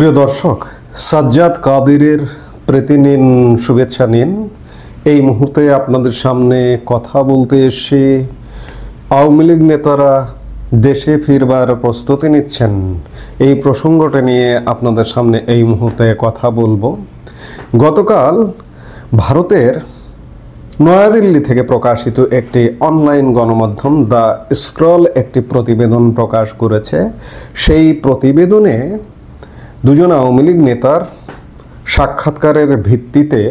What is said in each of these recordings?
প্রিয় দর্শক, সাজ্জাদ কাদিরের প্রীতি নিন, শুভেচ্ছা নিন। এই মুহূর্তে আপনাদের সামনে কথা বলতে এসে আওয়ামী লীগ নেতারা দেশে ফিরবার প্রস্তুতি নিচ্ছেন, এই প্রসঙ্গটা নিয়ে আপনাদের সামনে এই মুহূর্তে কথা বলবো। গতকাল ভারতের নয়াদিল্লি থেকে প্রকাশিত একটি অনলাইন গণমাধ্যম দ্য স্ক্রল একটি প্রতিবেদন প্রকাশ করেছে। সেই প্রতিবেদনে দুজন আওয়ামী লীগ নেতার সাক্ষাৎকারের ভিত্তিতে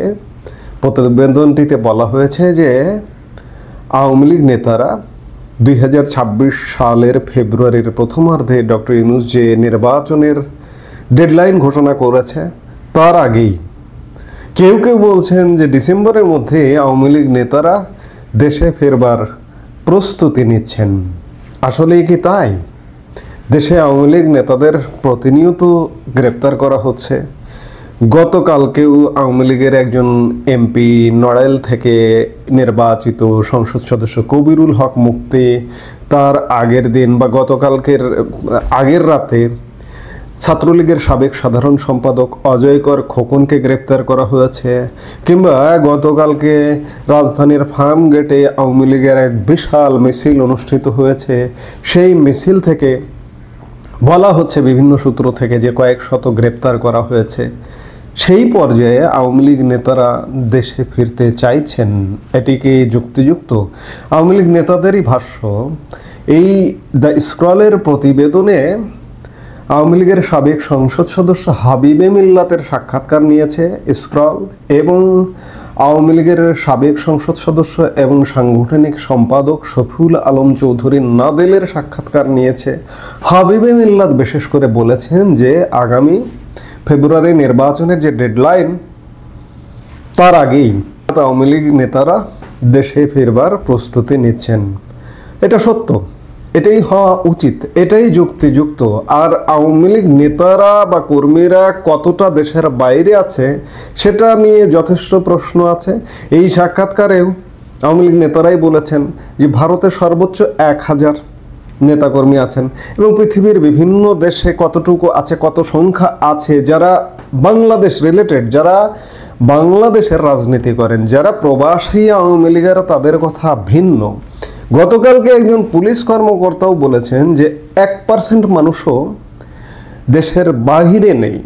প্রতিবেদনটিতে বলা হয়েছে যে আওয়ামী লীগ নেতারা 2026 সালের ফেব্রুয়ারির প্রথমার্ধে ডক্টর ইউনূস যে নির্বাচনের ডেডলাইন ঘোষণা করেছে তার আগেই, কেউ কেউ বলছেন যে ডিসেম্বরের মধ্যে আওয়ামী লীগ নেতারা দেশে ফেরবার প্রস্তুতি নিচ্ছেন। আসলেই কি তাই? দেশে আওয়ামী লীগ নেতাদের প্রতিনিয়ত গ্রেপ্তার করা হচ্ছে। গতকালকেও আওয়ামী লীগের একজন এমপি নড়াইল থেকে নির্বাচিত সংসদ সদস্য কবিরুল হক মুক্তি, তার আগের দিন বা গতকালকের আগের রাতে ছাত্রলীগের সাবেক সাধারণ সম্পাদক অজয়কর খোকনকে গ্রেপ্তার করা হয়েছে। কিংবা গতকালকে রাজধানীর ফার্ম গেটে আওয়ামী লীগের এক বিশাল মিছিল অনুষ্ঠিত হয়েছে। সেই মিছিল থেকে বলা হচ্ছে বিভিন্ন সূত্র থেকে যে কয়েক শত গ্রেপ্তার করা হয়েছে। সেই পর্যায়ে আওয়ামী লীগ নেতারা দেশে ফিরতে চাইছেন, এটি কি যুক্তিযুক্ত? আওয়ামী লীগ নেতাদেরই ভাষ্য, এই দ্য স্ক্রলের প্রতিবেদনে আওয়ামী লীগের সাবেক সংসদ সদস্য হাবিবে মিল্লাতের সাক্ষাৎকার নিয়েছে স্ক্রল, এবং আওয়ামী লীগের সাবেক সংসদ সদস্য এবং সাংগঠনিক সম্পাদক শফিউল আলম চৌধুরী নাদেলের সাক্ষাৎকার নিয়েছে। হাবিবে মিল্লাত বিশেষ করে বলেছেন যে আগামী ফেব্রুয়ারি নির্বাচনের যে ডেডলাইন তার আগেই আওয়ামী লীগ নেতারা দেশে ফিরবার প্রস্তুতি নিচ্ছেন। এটা সত্য, এটাই হওয়া উচিত, এটাই যুক্তিযুক্ত। আর আওয়ামী লীগ নেতারা বা কর্মীরা কতটা দেশের বাইরে আছে সেটা নিয়ে যথেষ্ট প্রশ্ন আছে। এই সাক্ষাৎকারেও আওয়ামী লীগ নেতারাই বলেছেন যে ভারতে সর্বোচ্চ 1000 নেতাকর্মী আছেন, এবং পৃথিবীর বিভিন্ন দেশে কতটুকু আছে, কত সংখ্যা আছে যারা বাংলাদেশ রিলেটেড, যারা বাংলাদেশের রাজনীতি করেন, যারা প্রবাসী আওয়ামী লীগেরা, তাদের কথা ভিন্ন। গতকালকে একজন পুলিশ কর্মকর্তাও বলেছেন যে 1% মানুষও দেশের বাহিরে নেই,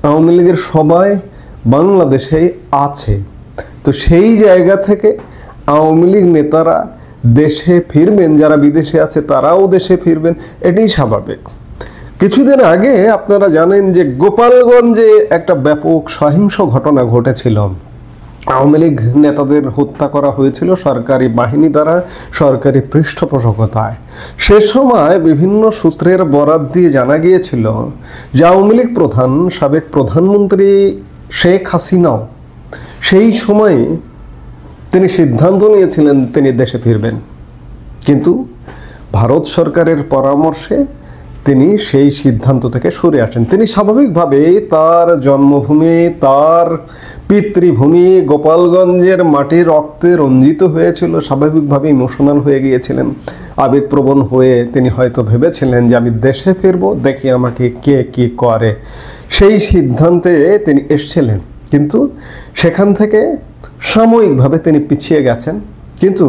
আওয়ামী লীগের সবাই বাংলাদেশেই আছে। তো সেই জায়গা থেকে আওয়ামী লীগ নেতারা দেশে ফিরবেন, যারা বিদেশে আছে তারাও দেশে ফিরবেন, এটাই স্বাভাবিক। কিছুদিন আগে আপনারা জানেন যে গোপালগঞ্জে একটা ব্যাপক সহিংস ঘটনা ঘটেছিল। আওয়ামী লীগ নেতাদের হত্যা করা হয়েছিল সরকারি বাহিনী দ্বারা, সরকারি পৃষ্ঠপোষকতায়। সে সময় বিভিন্ন সূত্রের বরাত দিয়ে জানা গিয়েছিল যে আওয়ামী লীগ প্রধান, সাবেক প্রধানমন্ত্রী শেখ হাসিনাও সেই সময়ে তিনি সিদ্ধান্ত নিয়েছিলেন তিনি দেশে ফিরবেন, কিন্তু ভারত সরকারের পরামর্শে তিনি সেই সিদ্ধান্ত থেকে সরে আসেন। তিনি স্বাভাবিকভাবে তার জন্মভূমি, তার পিতৃভূমি গোপালগঞ্জের মাটি রক্তে রঞ্জিত হয়েছিল, স্বাভাবিকভাবে ইমোশনাল হয়ে গিয়েছিলেন, আবেগপ্রবণ হয়ে তিনি হয়তো ভেবেছিলেন যে আমি দেশে ফিরবো, দেখি আমাকে কে কি করে। সেই সিদ্ধান্তে তিনি এসেছিলেন, কিন্তু সেখান থেকে সাময়িকভাবে তিনি পিছিয়ে গেছেন। কিন্তু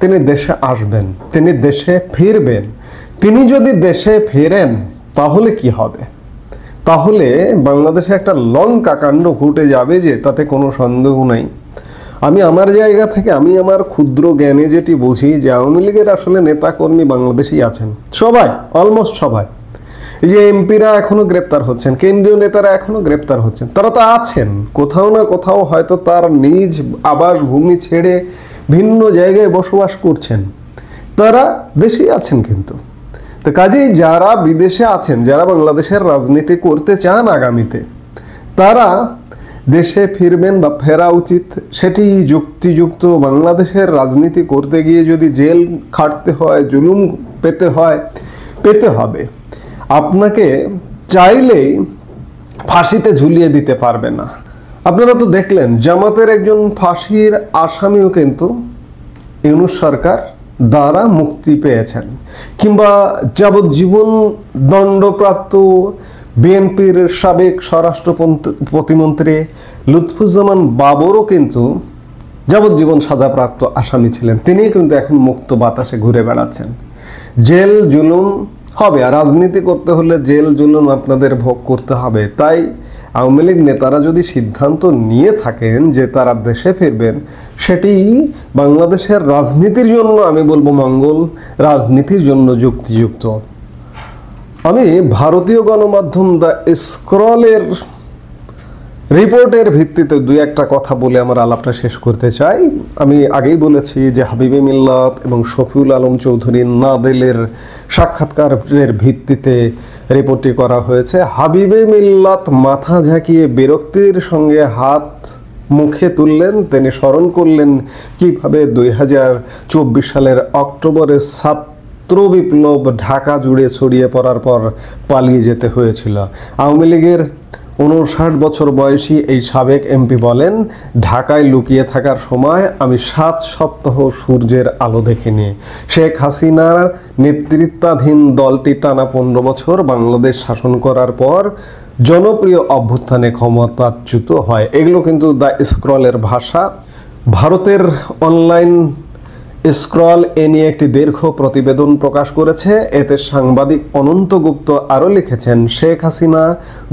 তিনি দেশে আসবেন, তিনি দেশে ফিরবেন। তিনি যদি দেশে ফেরেন তাহলে কি হবে? তাহলে বাংলাদেশে একটা লঙ্কা কাণ্ড ঘটে যাবে, যে তাতে কোনো সন্দেহ নাই। আমি আমার জায়গা থেকে, আমি আমার ক্ষুদ্র জ্ঞানে যেটি বুঝি, যে আওয়ামী লীগের আসলে নেতাকর্মী বাংলাদেশেই আছেন, সবাই, অলমোস্ট সবাই। এই যে এমপিরা এখনো গ্রেপ্তার হচ্ছেন, কেন্দ্রীয় নেতারা এখনো গ্রেপ্তার হচ্ছেন, তারা তো আছেন কোথাও না কোথাও, হয়তো তার নিজ আবাসভূমি ছেড়ে ভিন্ন জায়গায় বসবাস করছেন, তারা দেশেই আছেন। কিন্তু তো কাজেই যারা বিদেশে আছেন, যারা বাংলাদেশের রাজনীতি করতে চান আগামীতে, তারা দেশে ফিরবেন বা ফেরা উচিত, সেটি যুক্তিযুক্ত। বাংলাদেশের রাজনীতি করতে গিয়ে যদি জেল খাটতে হয়, জুলুম পেতে হয়, পেতে হবে। আপনাকে চাইলেই ফাঁসিতে ঝুলিয়ে দিতে পারবে না। আপনারা তো দেখলেন জামাতের একজন ফাঁসির আসামিও কিন্তু ইউনূস সরকার দ্বারা মুক্তি পেয়েছেন, কিংবা যাবজ্জীবন দণ্ডপ্রাপ্ত বিএনপির সাবেক স্বরাষ্ট্র প্রতিমন্ত্রী লুৎফুজ্জামান বাবরও কিন্তু যাবজ্জীবন সাজাপ্রাপ্ত আসামি ছিলেন। তিনি কিন্তু এখন মুক্ত বাতাসে ঘুরে বেড়াচ্ছেন। জেল জুলুম হবে, আর রাজনীতি করতে হলে জেল জুলুম আপনাদের ভোগ করতে হবে। তাই আওয়ামী লীগ নেতারা যদি সিদ্ধান্ত নিয়ে থাকেন যে তারা দেশে ফিরবেন, সেটি বাংলাদেশের রাজনীতির জন্য আমি বলবো মঙ্গল, রাজনীতির জন্য যুক্তিযুক্ত। আমি ভারতীয় গণমাধ্যম দ্য স্ক্রলের রিপোর্টের ভিত্তিতে দুই একটা কথা বলে আমার আলাপটা শেষ করতে চাই। আমি আগেই বলেছি যে হাবিবে মিল্লাত এবং শফিউল আলম চৌধুরী নাদেলের সাক্ষাৎকারের ভিত্তিতে রিপোর্টটি করা হয়েছে। হাবিবে মিল্লাত মাথা ঝাঁকিয়ে বিরক্তির সঙ্গে হাত মুখে তুললেন। তিনি স্মরণ করলেন কিভাবে 2024 সালের অক্টোবরে ছাত্র বিপ্লব ঢাকা জুড়ে ছড়িয়ে পড়ার পর পালিয়ে যেতে হয়েছিল। আওয়ামী লীগের 59 বছর বয়সী এই সাবেক এমপি বলেন, ঢাকায় লুকিয়ে থাকার সময় আমি 7 সপ্তাহ সূর্যের আলো দেখিনি। শেখ হাসিনার নেতৃত্বাধীন দলটি টানা 15 বছর বাংলাদেশ শাসন করার পর জনপ্রিয় অভ্যুত্থানে ক্ষমতাচ্যুত হয়। এগুলো কিন্তু দ্য স্ক্রলের ভাষা। ভারতের অনলাইন স্ক্রল এ নিয়ে একটি দীর্ঘ প্রতিবেদন প্রকাশ করেছে। এতে সাংবাদিক অনন্ত গুপ্ত আরও লিখেছেন, শেখ হাসিনা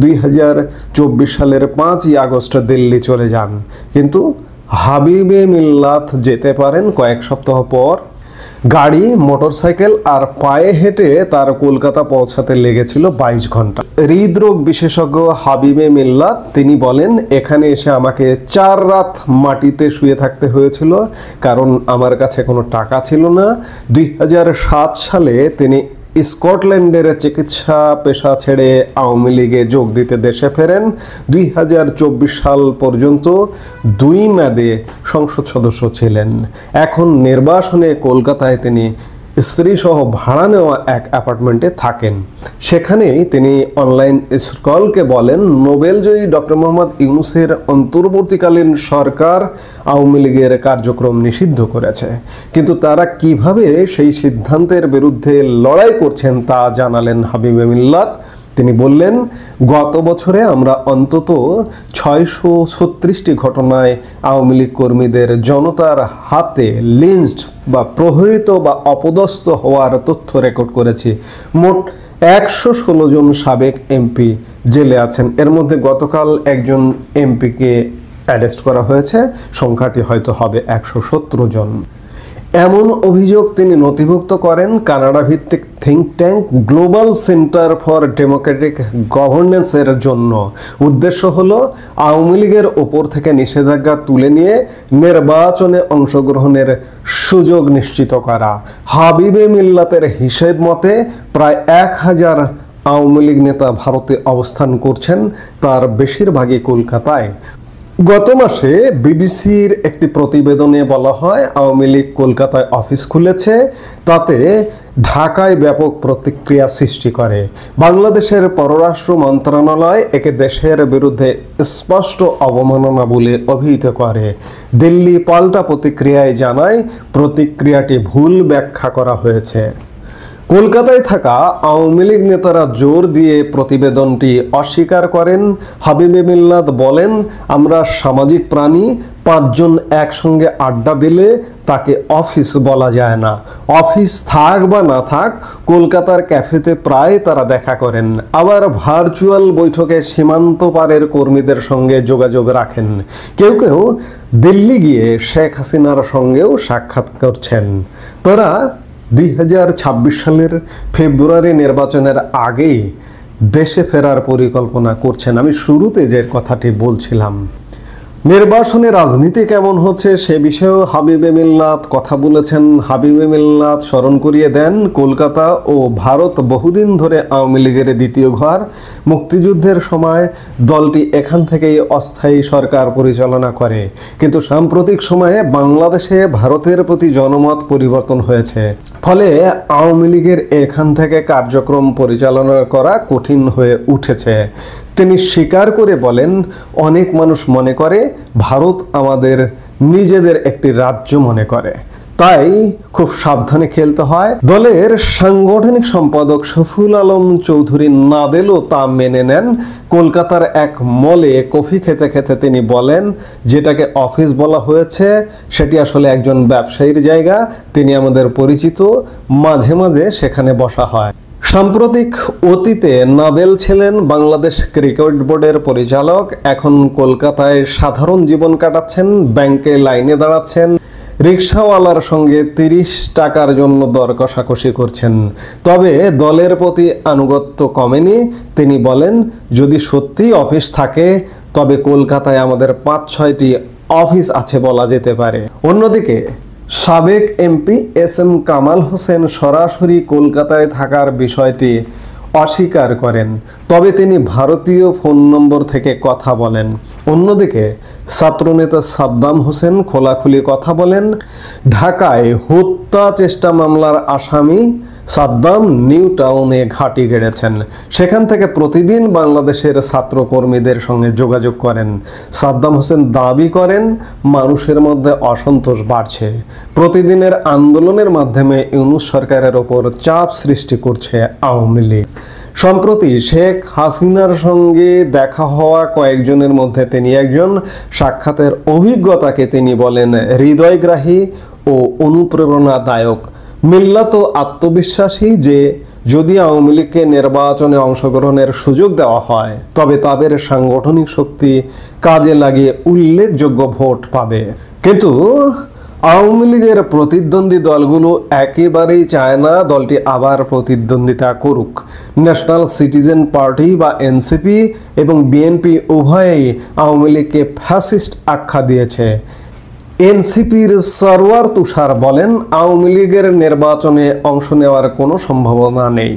2024 সালের 5ই আগস্ট দিল্লি চলে যান, কিন্তু হাবিবে মিল্লাত যেতে পারেন কয়েক সপ্তাহ পর। গাড়ি, মোটরসাইকেল আর পায়ে হেঁটে তার কলকাতা পৌঁছাতে লেগেছিল 22 ঘন্টা। হৃদরোগ বিশেষজ্ঞ হাবিবে মিল্লাত তিনি বলেন, এখানে এসে আমাকে 4 রাত মাটিতে শুয়ে থাকতে হয়েছিল, কারণ আমার কাছে কোনো টাকা ছিল না। 2007 সালে তিনি স্কটল্যান্ডের চিকিৎসা পেশা ছেড়ে আওয়ামী লীগে যোগ দিতে দেশে ফেরেন। 2024 সাল পর্যন্ত 2 মেয়াদে সংসদ সদস্য ছিলেন। এখন নির্বাসনে কলকাতায় তিনি স্ত্রীসহ ভাড়া নেওয়া এক অ্যাপার্টমেন্টে থাকেন। সেখানেই তিনি অনলাইন স্ক্রলকে বলেন, নোবেলজয়ী ডক্টর মোহাম্মদ ইউনূসের অন্তর্বর্তীকালীন সরকার আওয়ামী লীগের কার্যক্রম নিষিদ্ধ করেছে, কিন্তু তারা কিভাবে সেই সিদ্ধান্তের বিরুদ্ধে লড়াই করছেন তা জানালেন হাবিবে মিল্লাত। তিনি বললেন, গত বছরে আমরা অন্তত 636টি ঘটনায় আওয়ামী লীগ কর্মীদের জনতার হাতে লিঞ্চড বা প্রহরিত বা অপদস্থ হওয়ার তথ্য রেকর্ড করেছি। মোট 116 জন সাবেক এমপি জেলে আছেন। এর মধ্যে গতকাল একজন এমপিকে অ্যারেস্ট করা হয়েছে, সংখ্যাটি হয়তো হবে 117 জন। এমন অভিযোগ তিনি নথিভুক্ত করেন কানাডা ভিত্তিক think tank global centre for democratic গভর্নেন্সের জন্য। উদ্দেশ্য হলো আওয়ামী লীগের ওপর থেকে নিষেধাজ্ঞা তুলে নিয়ে নির্বাচনে অংশগ্রহণের সুযোগ নিশ্চিত করা। হাবিবে মিল্লাতের হিসেব মতে প্রায় 1000 আওয়ামী লীগ নেতা ভারতে অবস্থান করছেন, তার বেশিরভাগই কলকাতায়। গত মাসে বিবিসির একটি প্রতিবেদনে বলা হয়, আওয়ামী লীগ কলকাতায় অফিস খুলেছে, তাতে ঢাকায় ব্যাপক প্রতিক্রিয়া সৃষ্টি করে। বাংলাদেশের পররাষ্ট্র মন্ত্রণালয় একে দেশের বিরুদ্ধে স্পষ্ট অবমাননা বলে অভিহিত করে। দিল্লি পাল্টা প্রতিক্রিয়ায় জানায়, প্রতিক্রিয়াটি ভুল ব্যাখ্যা করা হয়েছে। কলকাতায় থাকা আওয়ামী লীগ নেতারা জোর দিয়ে প্রতিবেদনটি অস্বীকার করেন। হাবিবে মিল্লাত বলেন, আমরা সামাজিক প্রাণী, 5 জন একসঙ্গে আড্ডা দিলে তাকে অফিস বলা যায় না। অফিস থাক বা না থাক, কলকাতার ক্যাফেতে প্রায় তারা দেখা করেন, আবার ভার্চুয়াল বৈঠকে সীমান্ত পারের কর্মীদের সঙ্গে যোগাযোগ রাখেন। কেউ কেউ দিল্লি গিয়ে শেখ হাসিনার সঙ্গেও সাক্ষাৎ করছেন। তারা 2026 সালের ফেব্রুয়ারি নির্বাচনের আগেই দেশে ফেরার পরিকল্পনা করছেন। আমি শুরুতে যে কথাটি বলছিলাম, নির্বাচনে রাজনীতি কেমন হচ্ছে সে বিষয়েও হাবিবে মিল্লাত কথা বলেছেন। হাবিবে মিল্লাত স্মরণ করিয়ে দেন, কলকাতা ও ভারত বহুদিন ধরে আওয়ামী লীগের দ্বিতীয় ঘর। মুক্তিযুদ্ধের সময় দলটি এখান থেকেই অস্থায়ী সরকার পরিচালনা করে, কিন্তু সাম্প্রতিক সময়ে বাংলাদেশে ভারতের প্রতি জনমত পরিবর্তন হয়েছে, ফলে আওয়ামী লীগের এখান থেকে কার্যক্রম পরিচালনা করা কঠিন হয়ে উঠেছে। তিনি স্বীকার করে বলেন, অনেক মানুষ মনে করে ভারত আমাদের নিজেদের একটি রাজ্য মনে করে, তাই খুব সাবধানে খেলতে হয়। দলের সাংগঠনিক সম্পাদক শফিউল আলম চৌধুরী নাদেলও তা মেনে নেন। কলকাতার এক মলে কফি খেতে খেতে তিনি বলেন, যেটাকে অফিস বলা হয়েছে সেটি আসলে একজন ব্যবসায়ীর জায়গা, তিনি আমাদের পরিচিত, মাঝে মাঝে সেখানে বসা হয়। সাম্প্রতিক অতীতে নাদেল ছিলেন বাংলাদেশ ক্রিকেট বোর্ডের পরিচালক, এখন কলকাতায় সাধারণ জীবন কাটাচ্ছেন, ব্যাংকে লাইনে দাঁড়াচ্ছেন, রিকশাওয়ালার সঙ্গে 30 টাকার জন্য দর কষাকষি করছেন। তবে দলের প্রতি আনুগত্য কমেনি। তিনি বলেন, যদি সত্যিই অফিস থাকে তবে কলকাতায় আমাদের 5-6টি অফিস আছে বলা যেতে পারে। অন্যদিকে সাবেক এমপি এস.এম. কামাল হোসেন সরাসরি কলকাতায় থাকার বিষয়টি অস্বীকার করেন, তবে তিনি ভারতীয় ফোন নম্বর থেকে কথা বলেন। অন্যদিকে ছাত্রনেতা সাদ্দাম হোসেন খোলাখুলি কথা বলেন। ঢাকায় হত্যা চেষ্টা মামলার আসামি সাদ্দাম নিউ টাউনে ঘাঁটি গেড়েছেন, সেখান থেকে প্রতিদিন বাংলাদেশের ছাত্রকর্মীদের সঙ্গে যোগাযোগ করেন। সাদ্দাম হোসেন দাবি করেন, মানুষের মধ্যে অসন্তোষ বাড়ছে, প্রতিদিনের আন্দোলনের মাধ্যমে ইউনূস সরকারের ওপর চাপ সৃষ্টি করছে আওয়ামী লীগ। সম্প্রতি শেখ হাসিনার সঙ্গে দেখা হওয়া কয়েকজনের মধ্যে তিনি একজন। সাক্ষাতের অভিজ্ঞতাকে তিনি বলেন হৃদয়গ্রাহী ও অনুপ্রেরণাদায়ক। মিল্লাত আত্মবিশ্বাসী যে যদি আওয়ামী লীগকে নির্বাচনে অংশগ্রহণের সুযোগ দেওয়া হয় তবে তাদের সাংগঠনিক শক্তি কাজে লাগিয়ে উল্লেখযোগ্য ভোট পাবে। কিন্তু আওয়ামী লীগের প্রতিদ্বন্দ্বী দলগুলো একেবারেই চায় না দলটি আবার প্রতিদ্বন্দ্বিতা করুক। ন্যাশনাল সিটিজেন পার্টি বা এনসিপি এবং বিএনপি উভয়েই আওয়ামী লীগকে ফ্যাসিস্ট আখ্যা দিয়েছে। এনসিপির সরওয়ার তুষার বলেন, আওয়ামী লীগের নির্বাচনে অংশ নেওয়ার কোনো সম্ভাবনা নেই।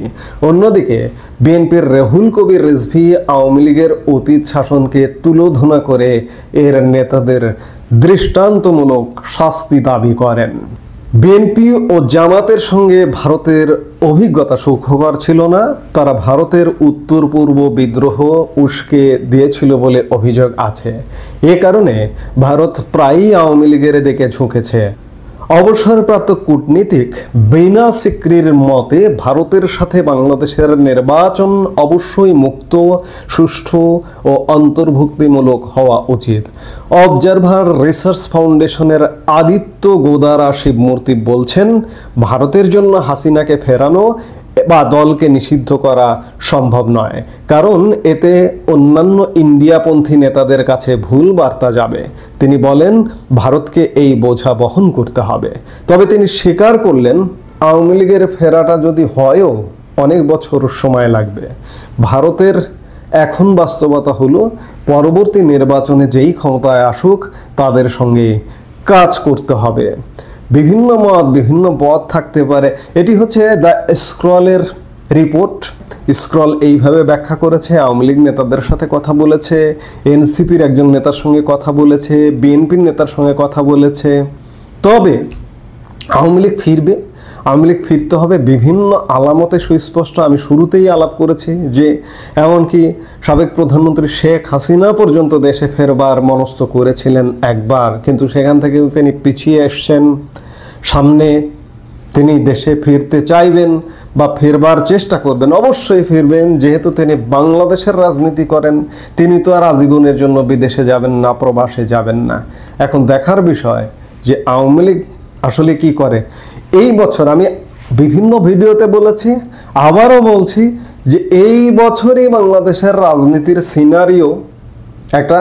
অন্যদিকে বিএনপির রুহুল কবির রিজভী আওয়ামী লীগের অতীত শাসনকে তুলোধনা করে এর নেতাদের দৃষ্টান্তমূলক শাস্তি দাবি করেন। বিএনপি ও জামাতের সঙ্গে ভারতের অভিজ্ঞতা সুখকর ছিল না। তারা ভারতের উত্তর পূর্ব বিদ্রোহ উস্কে দিয়েছিল বলে অভিযোগ আছে। এ কারণে ভারত প্রায়ই আওয়ামী লীগের দিকে ঝুঁকেছে। অবসরপ্রাপ্ত কূটনীতিক বিনা সিকরির মতে ভারতের সাথে বাংলাদেশের নির্বাচন অবশ্যই মুক্ত, সুষ্ঠু ও অন্তর্ভুক্তিমূলক হওয়া উচিত। অবজারভার রিসার্চ ফাউন্ডেশনের আদিত্য গোদারা শিবমূর্তি বলছেন, ভারতের জন্য হাসিনাকে ফেরানো বা দলকে নিষিদ্ধ করা সম্ভব নয়, কারণ এতে অন্যান্য ইন্ডিয়াপন্থী নেতাদের কাছে ভুল বার্তা যাবে। তিনি বলেন, ভারতকে এই বোঝা বহন করতে হবে। তবে তিনি স্বীকার করলেন, আওয়ামী লীগের ফেরাটা যদি হয়ও অনেক বছর সময় লাগবে। ভারতের এখন বাস্তবতা হলো পরবর্তী নির্বাচনে যেই ক্ষমতায় আসুক তাদের সঙ্গে কাজ করতে হবে। বিভিন্ন মত, বিভিন্ন পথ থাকতে পারে। এটি হচ্ছে দ্য স্ক্রলের রিপোর্ট। স্ক্রল এইভাবে ব্যাখ্যা করেছে, আওয়ামী লীগ নেতাদের সাথে কথা বলেছে, এনসিপির একজন নেতার সঙ্গে কথা বলেছে, বিএনপির নেতার সঙ্গে কথা বলেছে। তবে আওয়ামী লীগ ফিরবে, আওয়ামী লীগ ফিরতে হবে বিভিন্ন আলামতে সুস্পষ্ট। আমি শুরুতেই আলাপ করেছি যে এমনকি সাবেক প্রধানমন্ত্রী শেখ হাসিনা পর্যন্ত দেশে ফেরবার মনস্থ করেছিলেন একবার, কিন্তু সেখান থেকে তিনি পিছিয়ে এসছেন। সামনে তিনি দেশে ফিরতে চাইবেন বা ফেরবার চেষ্টা করবেন, অবশ্যই ফিরবেন, যেহেতু তিনি বাংলাদেশের রাজনীতি করেন। তিনি তো আর আজীবনের জন্য বিদেশে যাবেন না, প্রবাসে যাবেন না। এখন দেখার বিষয় যে আওয়ামী লীগ আসলে কি করে। এই বছর আমি বিভিন্ন ভিডিওতে বলেছি, আবারও বলছি যে এই বছরই বাংলাদেশের রাজনীতির সিনারিও একটা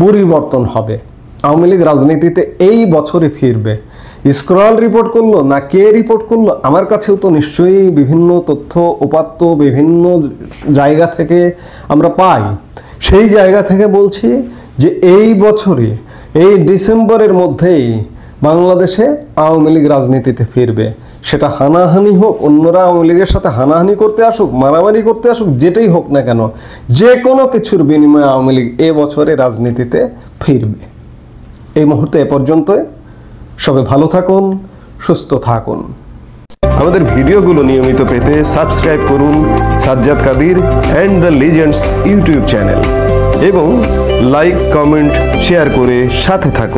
পরিবর্তন হবে। আওয়ামী লীগ রাজনীতিতে এই বছরই ফিরবে। স্ক্রল রিপোর্ট করলো না কে রিপোর্ট করলো, আমার কাছেও তো নিশ্চয়ই বিভিন্ন তথ্য উপাত্ত বিভিন্ন জায়গা থেকে আমরা পাই। সেই জায়গা থেকে বলছি যে এই বছরই, এই ডিসেম্বরের মধ্যেই বাংলাদেশে আওয়ামী লীগ রাজনীতিতে ফিরবে। সেটা হানাহানি হোক, অন্যরা আওয়ামী লীগের সাথে হানাহানি করতে আসুক, মারামারি করতে আসুক, যেটাই হোক না কেন, যে কোনো কিছুর বিনিময়ে আওয়ামী লীগ এ বছরে রাজনীতিতে ফিরবে। এই মুহূর্তে এ পর্যন্তই। সবাই ভালো থাকুন, সুস্থ থাকুন। আমাদের ভিডিওগুলো নিয়মিত পেতে সাবস্ক্রাইব করুন Sajjad Kadir and the legends YouTube channel এবং লাইক, কমেন্ট, শেয়ার করে সাথে থাকুন।